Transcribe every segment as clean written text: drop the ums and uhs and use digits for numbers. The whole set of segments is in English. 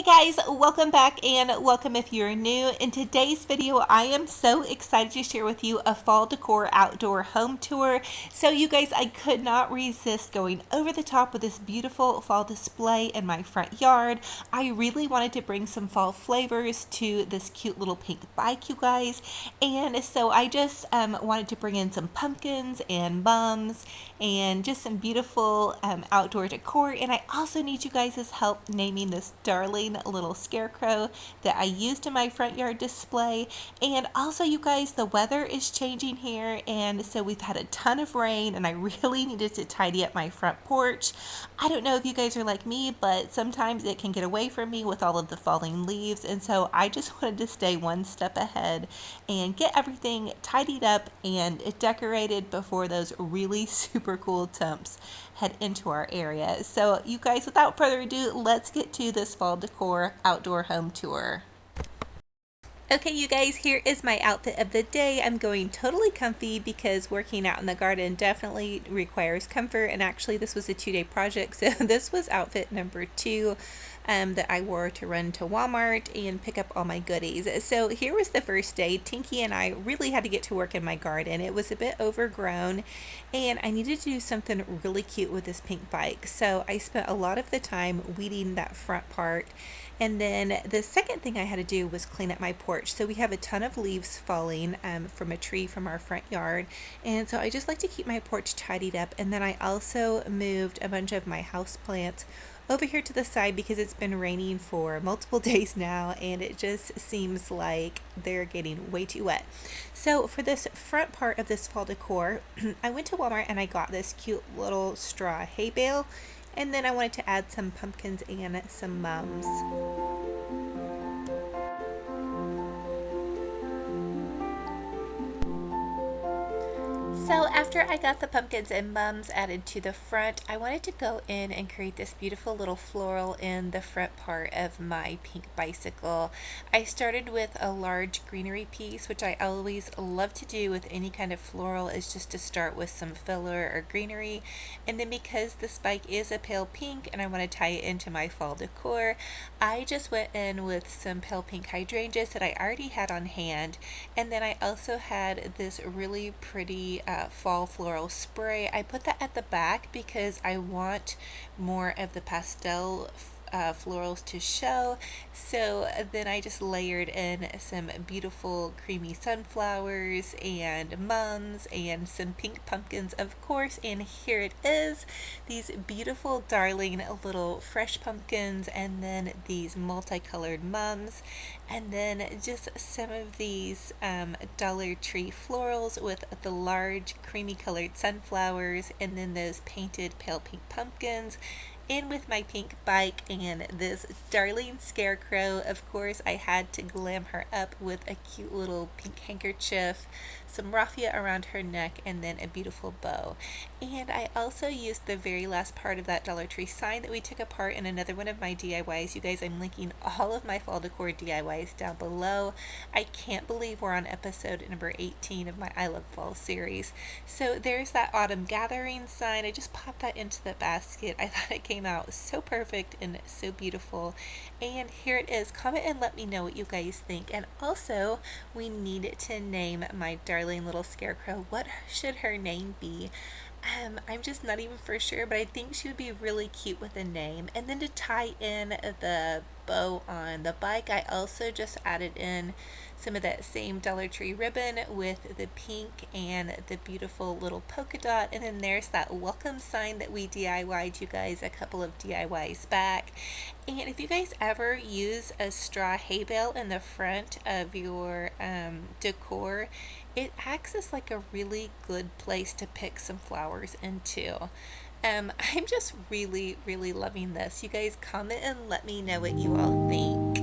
guys, welcome back and welcome if you're new. In today's video, I am so excited to share with you a fall decor outdoor home tour. So you guys, I could not resist going over the top with this beautiful fall display in my front yard. I really wanted to bring some fall flavors to this cute little pink bike, you guys. And so I just wanted to bring in some pumpkins and mums and just some beautiful outdoor decor. And I also need you guys' help naming this darling little scarecrow that I used in my front yard display. And also, you guys, the weather is changing here, and so we've had a ton of rain, and I really needed to tidy up my front porch. I don't know if you guys are like me, but sometimes it can get away from me with all of the falling leaves, and so I just wanted to stay one step ahead and get everything tidied up and decorated before those really super cool temps head into our area. So you guys, without further ado, let's get to this fall decor outdoor home tour. Okay, you guys, here is my outfit of the day. I'm going totally comfy because working out in the garden definitely requires comfort. And actually, this was a 2-day project. So this was outfit number 2 that I wore to run to Walmart and pick up all my goodies. So here was the first day. Tinky and I really had to get to work in my garden. It was a bit overgrown and I needed to do something really cute with this pink bike. So I spent a lot of the time weeding that front part. And then the second thing I had to do was clean up my porch. So we have a ton of leaves falling from a tree from our front yard. And so I just like to keep my porch tidied up. And then I also moved a bunch of my house plants over here to the side because it's been raining for multiple days now and it just seems like they're getting way too wet. So for this front part of this fall decor, I went to Walmart and I got this cute little straw hay bale. And then I wanted to add some pumpkins and some mums. So after I got the pumpkins and mums added to the front, I wanted to go in and create this beautiful little floral in the front part of my pink bicycle. I started with a large greenery piece, which I always love to do with any kind of floral, is just to start with some filler or greenery. And then because this bike is a pale pink and I want to tie it into my fall decor, I just went in with some pale pink hydrangeas that I already had on hand. And then I also had this really pretty fall floral spray. I put that at the back because I want more of the pastel florals to show. So then I just layered in some beautiful creamy sunflowers and mums and some pink pumpkins, of course. And here it is, these beautiful darling little fresh pumpkins, and then these multicolored mums, and then just some of these Dollar Tree florals with the large creamy colored sunflowers, and then those painted pale pink pumpkins, in with my pink bike and this darling scarecrow. Of course, I had to glam her up with a cute little pink handkerchief, some raffia around her neck, and then a beautiful bow. And I also used the very last part of that Dollar Tree sign that we took apart in another one of my DIYs. You guys, I'm linking all of my fall decor DIYs down below. I can't believe we're on episode number 18 of my I Love Fall series. So there's that autumn gathering sign. I just popped that into the basket. I thought it came out so perfect and so beautiful. And here it is. Comment and let me know what you guys think. And also, we need to name my darling little scarecrow. What should her name be? I'm just not even for sure, but I think she would be really cute with a name. And then to tie in the bow on the bike, I also just added in some of that same Dollar Tree ribbon with the pink and the beautiful little polka dot. And then there's that welcome sign that we DIY'd, you guys, a couple of DIYs back. And if you guys ever use a straw hay bale in the front of your decor, it acts as like a really good place to pick some flowers into. I'm just really, really loving this. You guys, comment and let me know what you all think.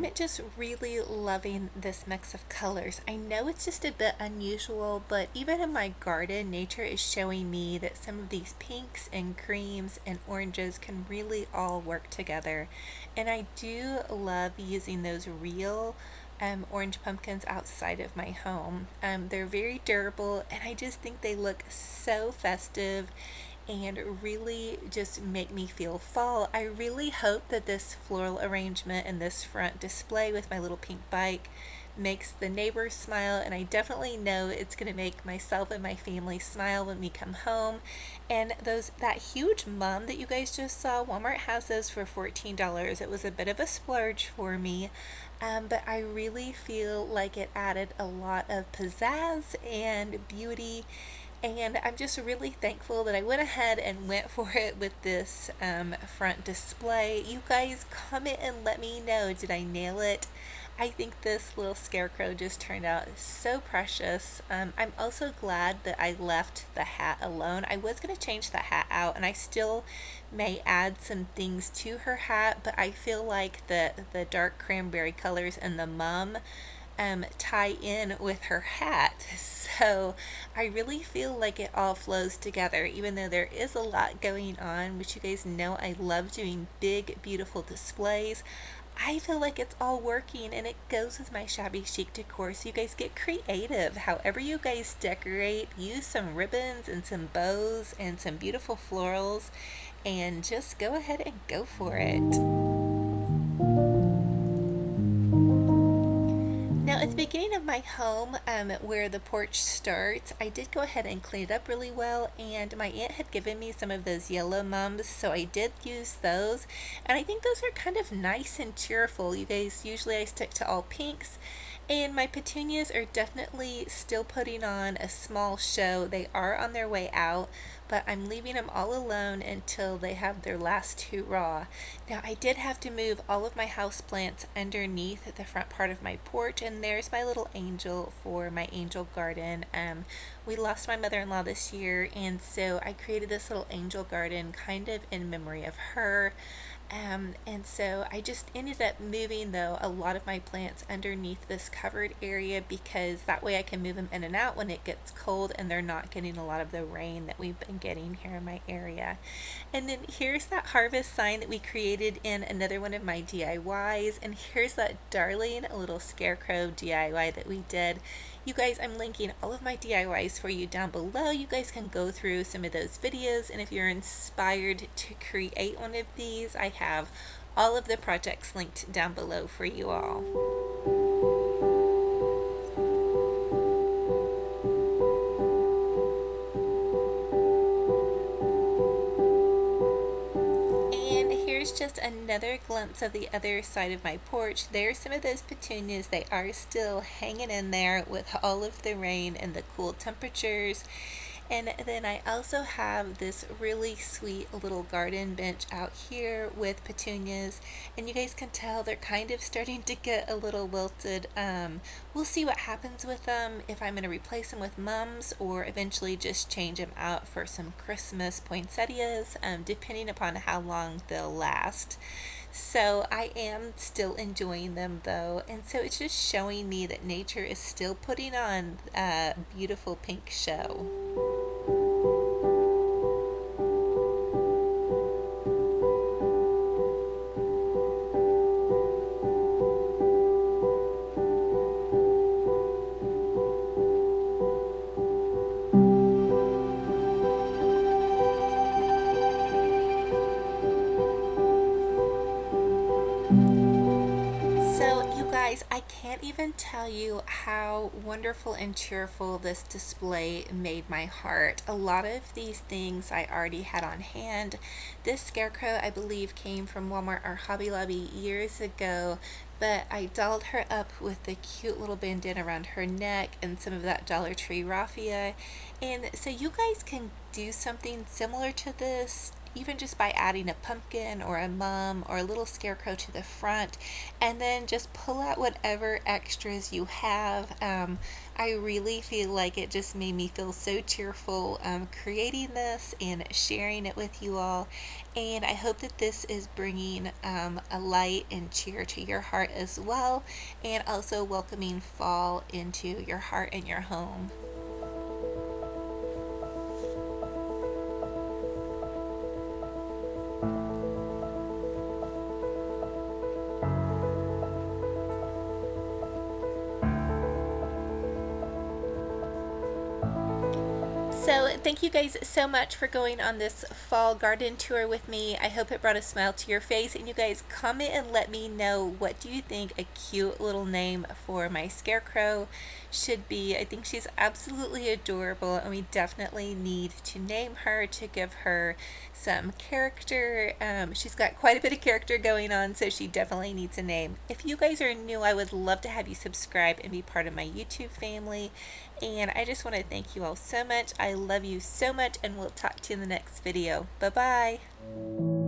I'm just really loving this mix of colors. I know it's just a bit unusual, but even in my garden, nature is showing me that some of these pinks and creams and oranges can really all work together. And I do love using those real orange pumpkins outside of my home. They're very durable, and I just think they look so festive and really just make me feel fall. I really hope that this floral arrangement and this front display with my little pink bike makes the neighbors smile, and I definitely know it's going to make myself and my family smile when we come home. And that huge mum that you guys just saw, Walmart has those for $14. It was a bit of a splurge for me, but I really feel like it added a lot of pizzazz and beauty, and I'm just really thankful that I went ahead and went for it with this front display. You guys comment and let me know, did I nail it? I think this little scarecrow just turned out so precious. I'm also glad that I left the hat alone. I was going to change the hat out, and I still may add some things to her hat, but I feel like the dark cranberry colors and the mum tie in with her hat. So I really feel like it all flows together, even though there is a lot going on, which you guys know I love doing big, beautiful displays. I feel like it's all working, and it goes with my shabby chic decor. So you guys get creative. However you guys decorate, use some ribbons and some bows and some beautiful florals, and just go ahead and go for it. Now, at the beginning of my home, where the porch starts, I did go ahead and clean it up really well, and my aunt had given me some of those yellow mums, so I did use those, and I think those are kind of nice and cheerful. You guys, usually I stick to all pinks, and my petunias are definitely still putting on a small show. They are on their way out, but I'm leaving them all alone until they have their last two raw. Now, I did have to move all of my houseplants underneath the front part of my porch, and there's my little angel for my angel garden. We lost my mother-in-law this year, and so I created this little angel garden kind of in memory of her. And so I just ended up moving, though, a lot of my plants underneath this covered area, because that way I can move them in and out when it gets cold and they're not getting a lot of the rain that we've been getting here in my area. And then here's that harvest sign that we created in another one of my DIYs, and here's that darling little scarecrow DIY that we did. You guys, I'm linking all of my DIYs for you down below. You guys can go through some of those videos, and if you're inspired to create one of these, I have all of the projects linked down below for you all. Just another glimpse of the other side of my porch. There's some of those petunias. They are still hanging in there with all of the rain and the cool temperatures. And then I also have this really sweet little garden bench out here with petunias, and you guys can tell they're kind of starting to get a little wilted. We'll see what happens with them, if I'm going to replace them with mums or eventually just change them out for some Christmas poinsettias, depending upon how long they'll last. So I am still enjoying them, though, and so it's just showing me that nature is still putting on a beautiful pink show. I can't even tell you how wonderful and cheerful this display made my heart. A lot of these things I already had on hand. This scarecrow, I believe, came from Walmart or Hobby Lobby years ago, but I dolled her up with the cute little bandana around her neck and some of that Dollar Tree raffia. And so you guys can do something similar to this even just by adding a pumpkin or a mum or a little scarecrow to the front, and then just pull out whatever extras you have. I really feel like it just made me feel so cheerful creating this and sharing it with you all. And I hope that this is bringing a light and cheer to your heart as well, and also welcoming fall into your heart and your home. So thank you guys so much for going on this fall garden tour with me. I hope it brought a smile to your face, and you guys comment and let me know, what do you think a cute little name for my scarecrow should be. I think she's absolutely adorable, and we definitely need to name her to give her some character. She's got quite a bit of character going on, so she definitely needs a name. If you guys are new, I would love to have you subscribe and be part of my YouTube family. And I just want to thank you all so much. I love you so much, and we'll talk to you in the next video. Bye bye.